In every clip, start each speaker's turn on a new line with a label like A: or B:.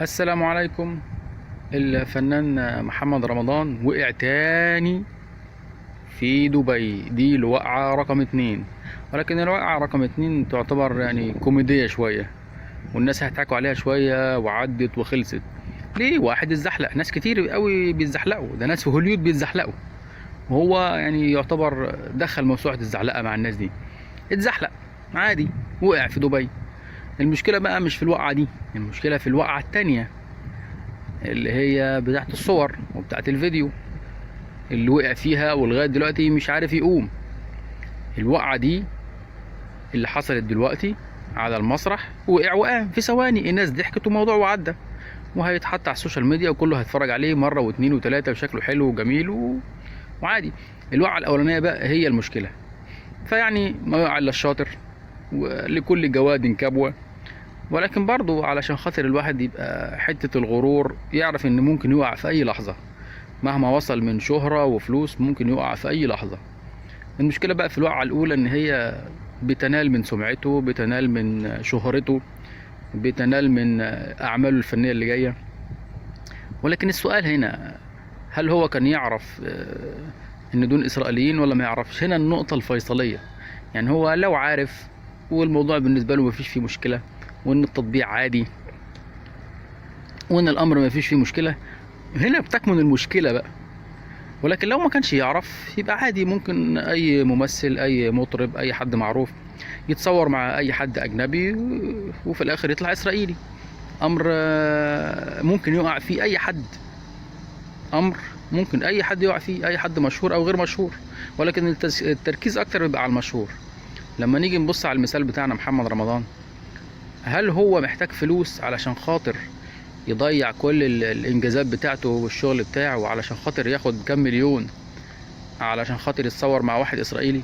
A: السلام عليكم. الفنان محمد رمضان وقع تاني في دبي، دي الوقعة رقم 2. ولكن الوقعة رقم 2 تعتبر يعني كوميدية شوية، والناس هيضحكوا عليها شوية وعدت وخلصت. ليه واحد اتزحلق؟ ناس كتير قوي بيتزحلقوا، ده ناس في هوليود بيتزحلقوا، وهو يعني يعتبر دخل موسوعة الزحلقة مع الناس دي. اتزحلق عادي، وقع في دبي. المشكلة بقى مش في الوقعة دي، المشكلة في الوقعة التانية اللي هي بتاعت الصور وبتاعت الفيديو اللي وقع فيها ولغاية دلوقتي مش عارف يقوم. الوقعة دي اللي حصلت دلوقتي على المسرح، وقع وقام في ثواني، الناس ضحكت وموضوع وعدى، وهيتحط على السوشيال ميديا وكله هيتفرج عليه مرة واثنين وثلاثة، وشكله حلو وجميل وعادي. الوقعة الأولانية بقى هي المشكلة. فيعني ما يقع إلا الشاطر، ولكل جواد كبوة. ولكن برضو علشان خاطر الواحد يبقى حتة الغرور، يعرف ان ممكن يقع في اي لحظة، مهما وصل من شهرة وفلوس ممكن يقع في اي لحظة. المشكلة بقى في الوقعة الاولى ان هي بتنال من سمعته، بتنال من شهرته، بتنال من اعماله الفنية اللي جاية. ولكن السؤال هنا، هل هو كان يعرف ان دول اسرائيليين ولا ما يعرفش؟ هنا النقطة الفيصلية. يعني هو لو عارف والموضوع بالنسبة له مفيش فيه مشكلة، وان التطبيع عادي، وان الامر مفيش فيه مشكلة، هنا بتكمن المشكلة بقى. ولكن لو ما كانش يعرف يبقى عادي، ممكن اي ممثل، اي مطرب، اي حد معروف يتصور مع اي حد اجنبي وفي الاخر يطلع اسرائيلي. امر ممكن يقع فيه اي حد، امر ممكن اي حد يقع فيه، اي حد مشهور او غير مشهور. ولكن التركيز اكتر بيبقى على المشهور. لما نيجي نبص على المثال بتاعنا محمد رمضان، هل هو محتاج فلوس علشان خاطر يضيع كل الانجازات بتاعته والشغل بتاعه علشان خاطر ياخد كام مليون علشان خاطر يتصور مع واحد اسرائيلي؟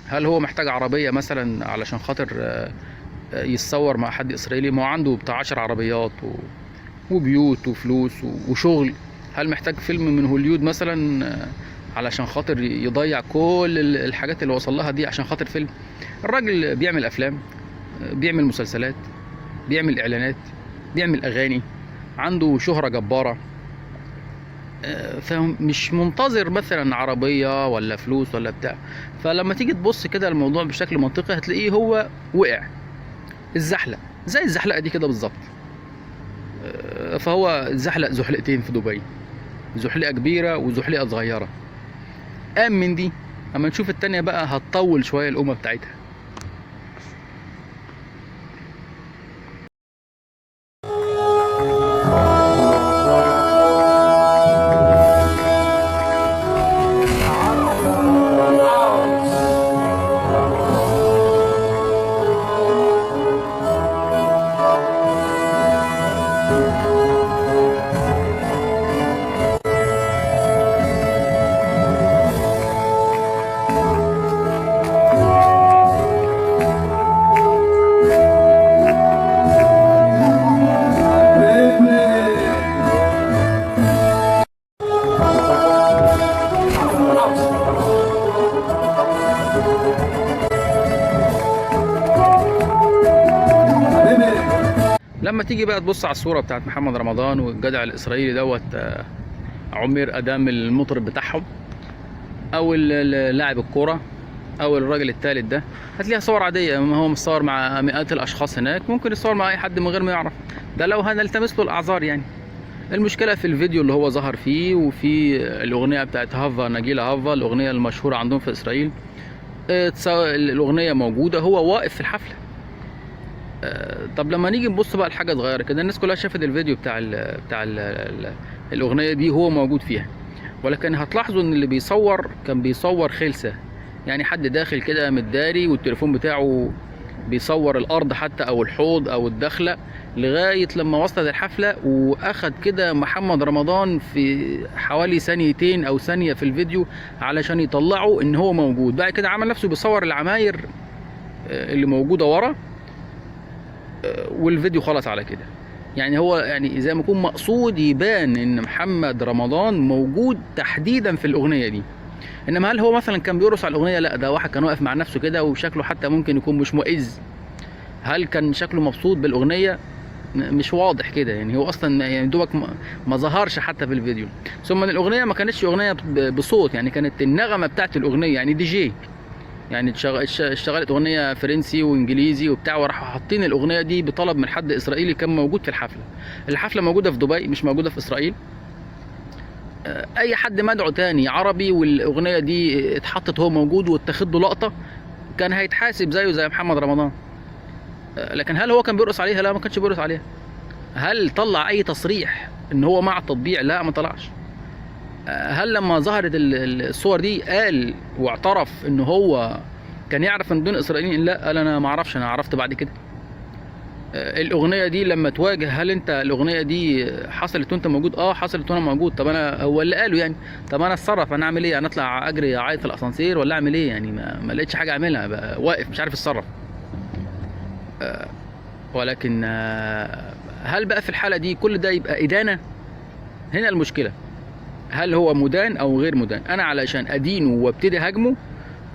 A: هل هو محتاج عربية مثلا علشان خاطر يتصور مع حد اسرائيلي؟ ما هو عنده بتاع 10 عربيات وبيوت وفلوس وشغل. هل محتاج فيلم من هوليود مثلا علشان خاطر يضيع كل الحاجات اللي وصل لها دي عشان خاطر فيلم؟ الراجل بيعمل افلام، بيعمل مسلسلات، بيعمل اعلانات، بيعمل اغاني، عنده شهرة جبارة. فمش منتظر مثلا عربية ولا فلوس ولا بتاع. فلما تيجي تبص كده الموضوع بشكل منطقي هتلاقيه هو وقع الزحلق زي الزحلقة دي كده بالظبط. فهو زحلق زحلقتين في دبي، زحلقة كبيرة وزحلقة صغيرة. قام من دي، اما نشوف التانية بقى هتطول شوية القومة بتاعتها. لما تيجي بقى تبص على الصورة بتاعت محمد رمضان والجدع الإسرائيلي دوت عمير أدام المطرب بتاعهم، أو لاعب الكورة، أو الراجل التالت ده، هتلاقيها صور عادية. ما هو متصور مع مئات الأشخاص هناك، ممكن يتصور مع أي حد من غير ما يعرف. ده لو هنلتمس له الأعذار يعني. المشكلة في الفيديو اللي هو ظهر فيه، وفي الأغنية بتاعت هافا، نجيلة هافا، الأغنية المشهورة عندهم في إسرائيل. الأغنية موجودة، هو واقف في الحفلة. طب لما نيجي نبص بقى لحاجه صغيره كده، الناس كلها شافت الفيديو بتاع الاغنيه دي هو موجود فيها. ولكن هتلاحظوا ان اللي بيصور كان بيصور خلسه، يعني حد داخل كده متداري والتليفون بتاعه بيصور الارض حتى او الحوض او الدخله، لغايه لما وصلت الحفله. واخد كده محمد رمضان في حوالي ثانيتين او ثانيه في الفيديو علشان يطلعوا ان هو موجود. بعد كده عمل نفسه بيصور العماير اللي موجوده ورا، والفيديو خلص على كده. يعني هو يعني زي ما يكون مقصود يبان ان محمد رمضان موجود تحديدا في الاغنيه دي. انما هل هو مثلا كان بيرقص على الاغنيه؟ لا، ده واحد كان واقف مع نفسه كده وشكله حتى ممكن يكون مش مؤذ. هل كان شكله مبسوط بالاغنيه؟ مش واضح كده يعني، هو اصلا يعني دوبك ما ظهرش حتى في الفيديو. ثم ان الاغنيه ما كانتش اغنيه بصوت، يعني كانت النغمه بتاعت الاغنيه يعني دي جي، يعني اشتغلت اغنيه فرنسي وانجليزي وبتاع، وراحوا حاطين الاغنيه دي بطلب من حد اسرائيلي كان موجود في الحفله. الحفله موجوده في دبي مش موجوده في اسرائيل. اي حد مدعو تاني عربي والاغنيه دي اتحطت هو موجود واتخذ له لقطه كان هيتحاسب زيه زي محمد رمضان. لكن هل هو كان بيرقص عليها؟ لا، ما كانش بيرقص عليها. هل طلع اي تصريح ان هو مع التطبيع؟ لا، ما طلعش. هل لما ظهرت الصور دي قال واعترف ان هو كان يعرف ان دون اسرائيليين؟ لا، قال انا ما اعرفش، انا عرفت بعد كده. الاغنيه دي لما تواجه، هل انت الاغنيه دي حصلت وانت موجود؟ اه حصلت وانا موجود. طب انا هو اللي قاله يعني، طب انا اتصرف، انا اعمل ايه؟ انا اطلع اجري اعيط في الاسانسير ولا اعمل ايه يعني؟ ما لقيتش حاجه اعملها، بقى واقف مش عارف اتصرف. ولكن هل بقى في الحاله دي كل ده يبقى ادانه؟ هنا المشكله، هل هو مدان او غير مدان؟ انا علشان ادينه وابتدي هاجمه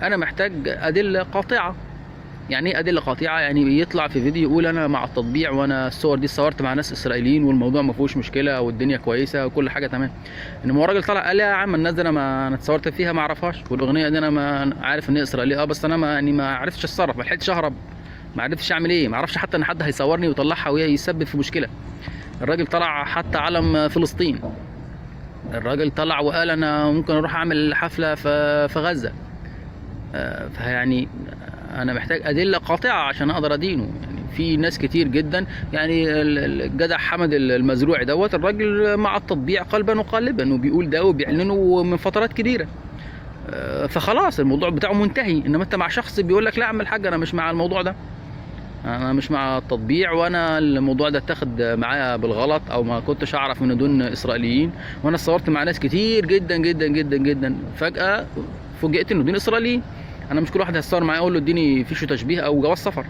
A: انا محتاج ادله قاطعه. يعني ايه ادله قاطعه؟ يعني يطلع في فيديو يقول انا مع التطبيع، وانا الصور دي اتصورت مع ناس اسرائيليين والموضوع ما فيهوش مشكله والدنيا كويسه وكل حاجه تمام. انما هو راجل طلع قال يا عم الناس دي انا اتصورت فيها ما اعرفهاش، والاغنيه دي انا ما عارف ان هي اسرائيليه بس انا ما عرفتش اتصرف، ما لحقتش اهرب، ما عرفتش اعمل ايه، ما اعرفش حتى ان حد هيصورني ويطلعها وهي يسبب في مشكله. الراجل طلع حتى علم فلسطين، الراجل طلع وقال انا ممكن اروح اعمل حفله في غزه. فيعني انا محتاج ادله قاطعه عشان اقدر ادينه. يعني في ناس كتير جدا، يعني الجدع حمد المزروعي دوت الراجل مع التطبيع قلبا وقالبا، وبيقول ده وبيعلنه من فترات كبيره. فخلاص الموضوع بتاعه منتهي. انما انت مع شخص بيقول لك لا اعمل حاجه، انا مش مع الموضوع ده، انا مش مع التطبيع، وانا الموضوع ده اتاخد معايا بالغلط او ما كنتش اعرف ان دول اسرائيليين، وانا صورت مع ناس كتير جدا جدا جدا جدا، فجاه فوجئت ان دول اسرائيليين. انا مش كل واحد هيتصور معايا اقول له اديني فيشو تشبيه او جواز سفر.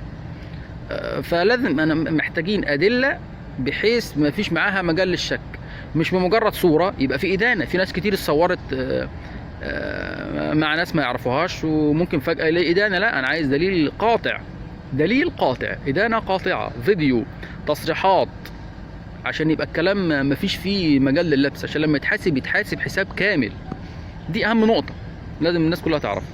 A: فلازم انا محتاجين ادله بحيث ما فيش معاها مجال للشك، مش بمجرد صوره يبقى في ادانه. في ناس كتير اتصورت مع ناس ما يعرفوهاش وممكن فجاه يلاقي ادانه. لا، انا عايز دليل قاطع، دليل قاطع، ادانه قاطعه، فيديو، تصريحات، عشان يبقى الكلام مفيش فيه مجال لللبس، عشان لما يتحاسب حساب كامل. دي اهم نقطه لازم الناس كلها تعرفها.